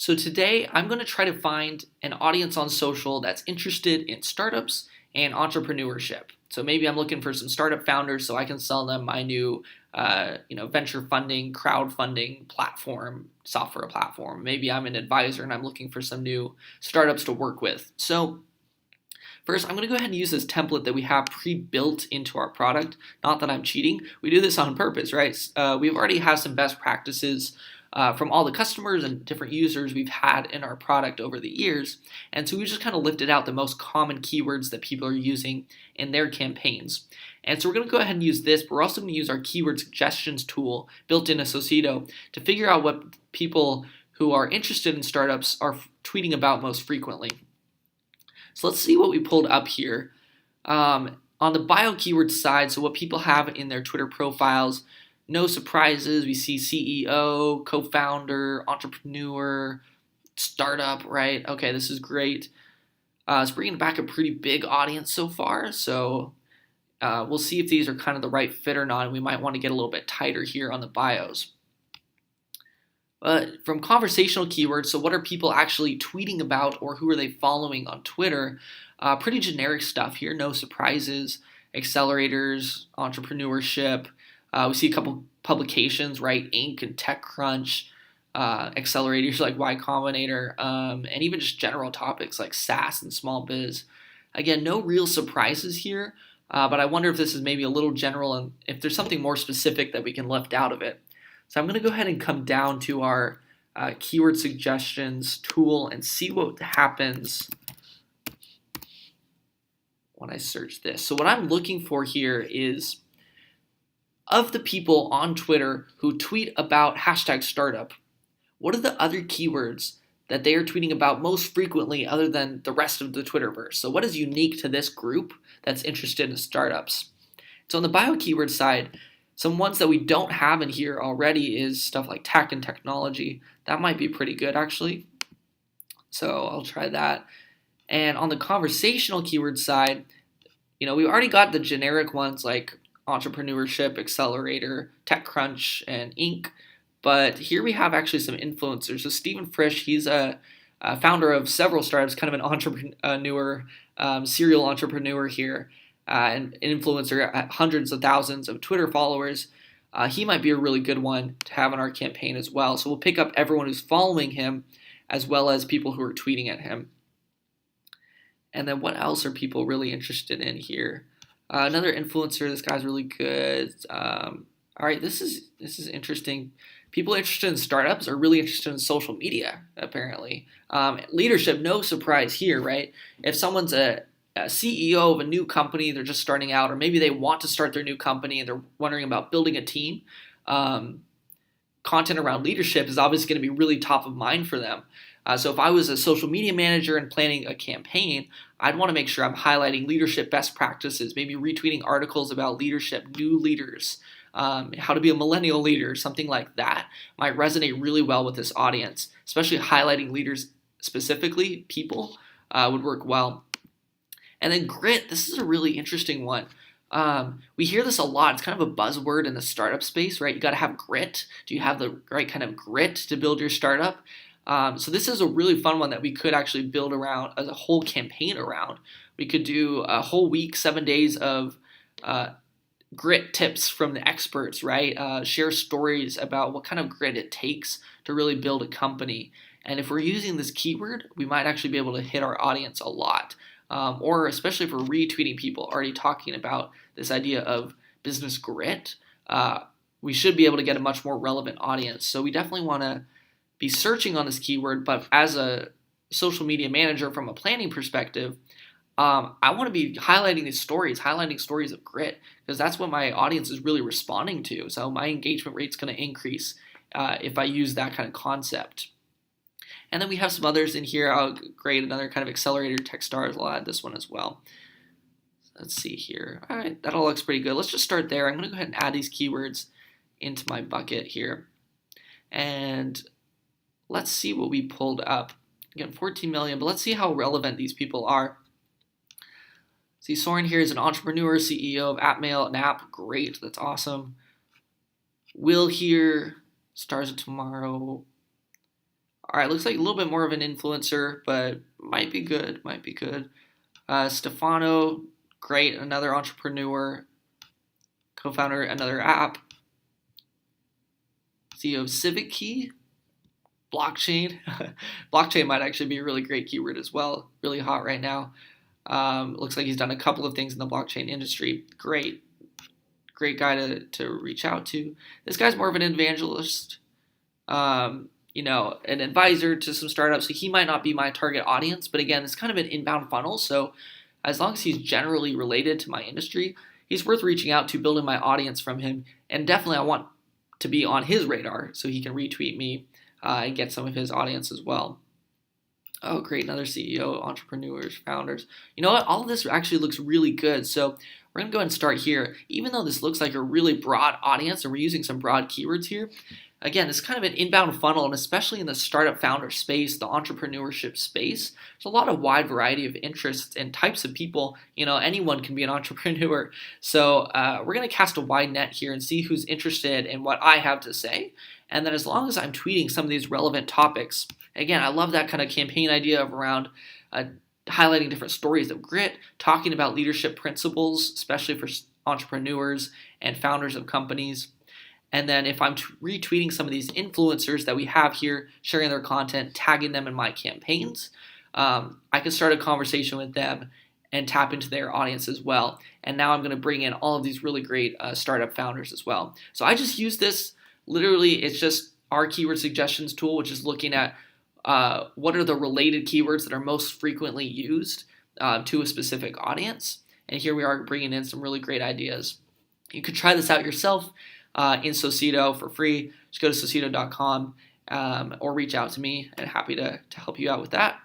So today I'm going to try to find an audience on social that's interested in startups and entrepreneurship. So maybe I'm looking for some startup founders so I can sell them my new, venture funding, crowdfunding platform, software platform. Maybe I'm an advisor and I'm looking for some new startups to work with. So first, I'm going to go ahead and use this template that we have pre-built into our product. Not that I'm cheating. We do this on purpose, right? We've already have some best practices from all the customers and different users we've had in our product over the years. And so we just kind of lifted out the most common keywords that people are using in their campaigns. And so we're going to go ahead and use this, but we're also going to use our keyword suggestions tool built in Associato to figure out what people who are interested in startups are tweeting about most frequently. So let's see what we pulled up here. On the bio keyword side, so what people have in their Twitter profiles, no surprises. We see CEO, co-founder, entrepreneur, startup, right? Okay, this is great. It's bringing back a pretty big audience so far. So we'll see if these are kind of the right fit or not. And we might want to get a little bit tighter here on the bios. From conversational keywords, so what are people actually tweeting about or who are they following on Twitter? Pretty generic stuff here, no surprises, accelerators, entrepreneurship. We see a couple publications, right? Inc. and TechCrunch, accelerators like Y Combinator, and even just general topics like SaaS and small biz. Again, no real surprises here, but I wonder if this is maybe a little general and if there's something more specific that we can lift out of it. So I'm going to go ahead and come down to our keyword suggestions tool and see what happens when I search this. So what I'm looking for here is of the people on Twitter who tweet about hashtag startup, what are the other keywords that they are tweeting about most frequently other than the rest of the Twitterverse? So what is unique to this group that's interested in startups? So on the bio keyword side, some ones that we don't have in here already is stuff like tech and technology. That might be pretty good actually. So I'll try that. And on the conversational keyword side, we already got the generic ones like entrepreneurship, accelerator, TechCrunch, and Inc. But here we have actually some influencers. So Stephen Frisch, he's a founder of several startups, kind of an entrepreneur, serial entrepreneur here. An influencer at hundreds of thousands of Twitter followers. He might be a really good one to have in our campaign as well. So we'll pick up everyone who's following him as well as people who are tweeting at him. And then what else are people really interested in here? Another influencer, this guy's really good. All right, this is interesting. People interested in startups are really interested in social media, apparently. Leadership, no surprise here, right? If someone's a CEO of a new company, they're just starting out, or maybe they want to start their new company and they're wondering about building a team, content around leadership is obviously going to be really top of mind for them. So if I was a social media manager and planning a campaign, I'd want to make sure I'm highlighting leadership best practices, maybe retweeting articles about leadership, new leaders, how to be a millennial leader, something like that might resonate really well with this audience, especially highlighting leaders specifically, people would work well. And then grit, this is a really interesting one. We hear this a lot. It's kind of a buzzword in the startup space, right? You got to have grit. Do you have the right kind of grit to build your startup? So this is a really fun one that we could actually build around as a whole campaign around. We could do a whole week, 7 days of grit tips from the experts, right? Share stories about what kind of grit it takes to really build a company. And if we're using this keyword, we might actually be able to hit our audience a lot. Or especially if we're retweeting people already talking about this idea of business grit, we should be able to get a much more relevant audience. So we definitely want to be searching on this keyword, but as a social media manager from a planning perspective, I want to be highlighting stories of grit, because that's what my audience is really responding to. So my engagement rate's going to increase if I use that kind of concept. And then we have some others in here. Great, another kind of accelerator, Techstars. I'll add this one as well. Let's see here. All right, that all looks pretty good. Let's just start there. I'm going to go ahead and add these keywords into my bucket here. And let's see what we pulled up. Again, 14 million, but let's see how relevant these people are. See, Soren here is an entrepreneur, CEO of AppMail, an app. Great, that's awesome. Will here, Stars of Tomorrow. All right, looks like a little bit more of an influencer, but might be good. Might be good. Stefano, great, another entrepreneur, co-founder, another app. CEO of Civic Key, blockchain. Blockchain might actually be a really great keyword as well. Really hot right now. Looks like he's done a couple of things in the blockchain industry. Great guy to reach out to. This guy's more of an evangelist, an advisor to some startups. So he might not be my target audience, but again, it's kind of an inbound funnel. So as long as he's generally related to my industry, he's worth reaching out to, building my audience from him. And definitely I want to be on his radar so he can retweet me and get some of his audience as well. Oh, great. Another CEO, entrepreneurs, founders. You know what? All of this actually looks really good. So we're going to go ahead and start here. Even though this looks like a really broad audience and we're using some broad keywords here, again, it's kind of an inbound funnel, and especially in the startup founder space, the entrepreneurship space, there's a lot of wide variety of interests and types of people. Anyone can be an entrepreneur. So we're going to cast a wide net here and see who's interested in what I have to say. And then as long as I'm tweeting some of these relevant topics, again, I love that kind of campaign idea of around highlighting different stories of grit, talking about leadership principles, especially for entrepreneurs and founders of companies. And then if I'm retweeting some of these influencers that we have here, sharing their content, tagging them in my campaigns, I can start a conversation with them and tap into their audience as well. And now I'm going to bring in all of these really great startup founders as well. So I just use this, literally, it's just our keyword suggestions tool, which is looking at what are the related keywords that are most frequently used to a specific audience. And here we are bringing in some really great ideas. You could try this out yourself in Socito for free. Just go to socito.com or reach out to me, and happy to help you out with that.